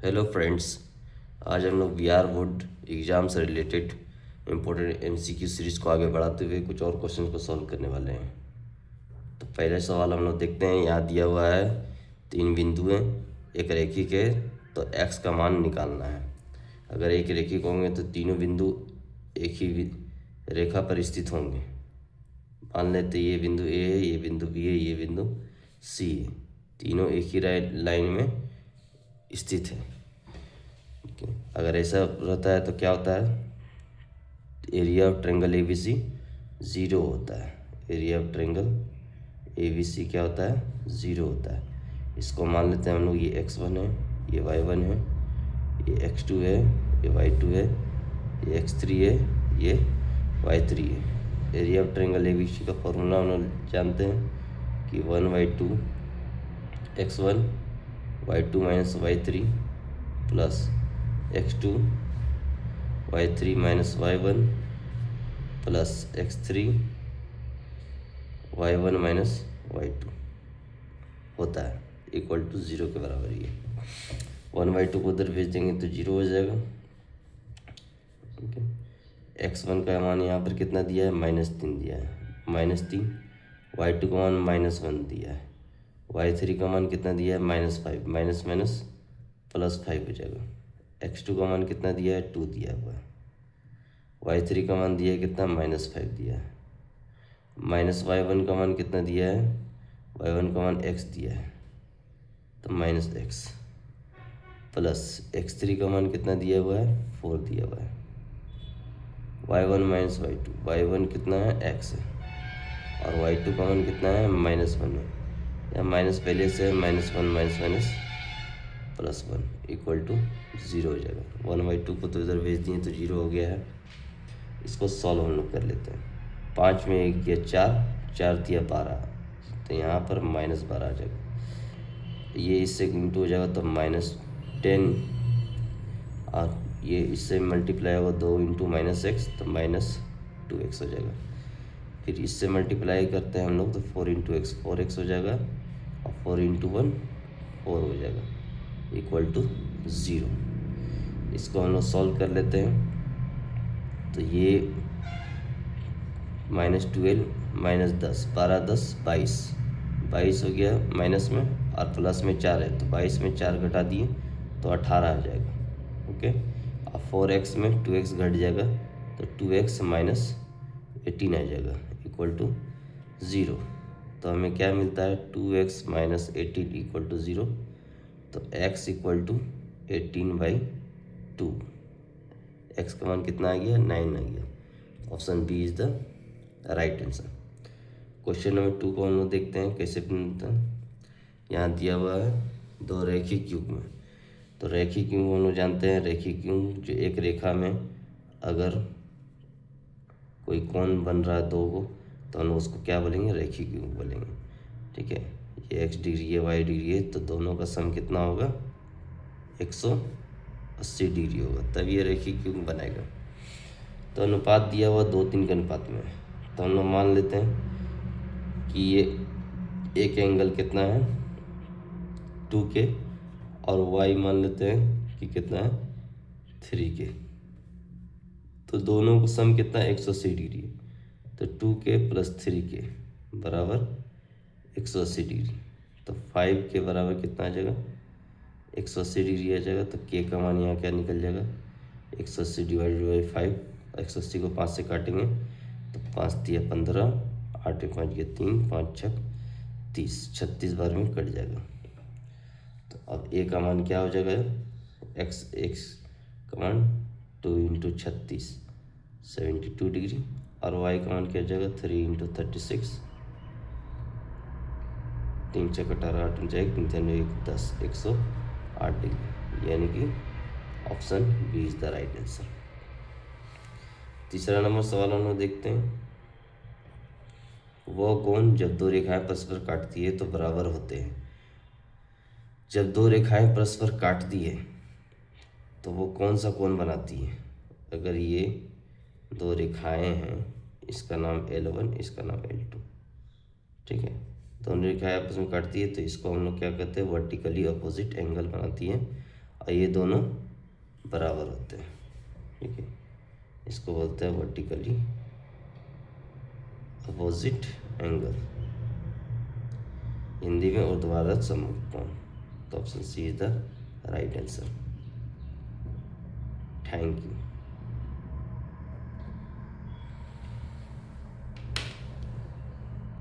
Hello friends. आज हम लोग वी आर बोर्ड एग्ज़ाम से रिलेटेड इम्पोर्टेंट एमसीक्यू सीरीज़ को आगे बढ़ाते हुए कुछ और क्वेश्चन को सॉल्व करने वाले हैं। तो पहले सवाल हम लोग देखते हैं। यहाँ दिया हुआ है 3 बिंदु हैं, एक रेखिक है, तो x का मान निकालना है। अगर एक रेखिक होंगे तो तीनों बिंदु एक ही रेखा पर स्थित होंगे। मान लेते ये बिंदु ए है, ये बिंदु बी है, ये बिंदु सी है, तीनों एक ही लाइन में स्थित है। अगर ऐसा रहता है तो क्या होता है, एरिया ऑफ ट्रायंगल ABC 0 होता है। एरिया ऑफ ट्रायंगल ABC क्या होता है, 0 होता है। इसको मान लेते हैं हम लोग, ये x1 है, ये y1 है, ये x2 है, ये y2 है, ये x3 है, ये y3 है। एरिया ऑफ ट्रायंगल ABC का फॉर्मूला हम लोग जानते हैं कि 1/2 x1 y2 minus y3 plus x2 y3 minus y1 plus x3 y1 minus y2 होता है, इक्वल टू 0 के बराबर। ये 1/2 को उधर भेज देंगे तो 0 हो जाएगा। x1 का मान यहाँ पर कितना दिया है, -3 दिया है, -3। y2 का मान -1 दिया है, y3 का मान कितना दिया है, -5, माइनस माइनस +5 हो जाएगा। x2 का मान कितना दिया है, 2 दिया हुआ है। y3 का मान दिया है कितना, -5 दिया है। माइनस y1 का मान कितना दिया है, y1 का मान x दिया है, तो -x प्लस x3 का मान कितना दिया हुआ है, 4 दिया हुआ है। y1 माइनस y2, y1 कितना है, x है, और y2 का मान कितना है, -1 है। या माइनस पहले से -1 माइनस +1 इक्वल टू 0 हो जाएगा। 1/2 को तो इधर भेज दिए तो 0 हो गया है। इसको सॉल्व हम लोग कर लेते हैं। 5 में 1 दिया 4, 4 दिया 12, तो यहाँ पर -12 आ जाएगा। ये इससे इंटू हो जाएगा तो -10, और ये इससे मल्टीप्लाई होगा 2 इंटू -x तो -2x हो जाएगा। फिर इससे मल्टीप्लाई करते हैं हम लोग तो 4 इंटू x 4x हो जाएगा, और 4 इंटू 1 4 हो जाएगा, इक्वल टू 0। इसको हम लोग सॉल्व कर लेते हैं। तो ये -12 -10, 12 10 22 हो गया माइनस में, और प्लस में 4 है तो 22 में 4 घटा दिए तो 18 आ जाएगा। ओके, और 4x में 2x घट जाएगा तो 2x - 18 आ जाएगा, इक्वल टू 0। तो हमें क्या मिलता है, 2x - 18 इक्वल टू 0। तो x इक्वल टू 18/2। x का मान कितना आ गया, 9 आ गया। Option B is the right answer. Question number 2 को हम लोग देखते हैं कैसे बनता है। यहाँ दिया हुआ है 2 रैखिक युग्म। तो रैखिक युग्म हम लोग जानते हैं, रैखिक युग्म जो एक रेखा में अगर कोई कोण बन रहा है 2 को, तो हम लोग उसको क्या बोलेंगे, रैखिक युग्म बोलेंगे। ठीक है, ये x डिग्री है, y डिग्री है, तो दोनों का सम कितना होगा, 180 डिग्री होगा, तब ये रैखिक युग्म बनेगा। तो अनुपात दिया हुआ 2-3 के अनुपात में, तो हम लोग मान लेते हैं कि ये एक एंगल कितना है, 2K, और y मान लेते हैं कि कितना है, 3K। तो दोनों को सम कितना है, 180 डिग्री। तो 2K + 3K बराबर 180 डिग्री। तो 5K बराबर कितना आ जाएगा, 180 डिग्री आ जाएगा। तो K का मान यहाँ क्या निकल जाएगा, 180 डिवाइडेड बाई 5। 180 को 5 से काटेंगे तो 5 दिया 15, 8 5 गया 3, 5 6 30, 36 बार में कट जाएगा। तो अब A का मान क्या हो जाएगा, x का मान 2 इंटू 36 72 डिग्री, और y का मान क्या हो जाएगा, 3 इंटू 36 3 6 18 8 1 3 1 10 108 डिग्री, यानी कि option B is the right answer. तीसरा नंबर सवाल हम लोग देखते हैं। वह कोण जब 2 रेखाएं परस्पर काटती है तो बराबर होते हैं। जब 2 रेखाएं परस्पर काटती है तो वो कौन सा कोण बनाती है। अगर ये 2 रेखाएं हैं, इसका नाम L1, इसका नाम L2, ठीक है, दोनों रेखाएं आपस में काटती है तो इसको हम लोग क्या कहते हैं, वर्टिकली अपोजिट एंगल बनाती है। और ये दोनों बराबर होते हैं, ठीक है। इसको बोलते हैं वर्टिकली अपोजिट एंगल, हिंदी में ऊर्ध्वाधर समकोण। तो option C is the right answer. Thank you.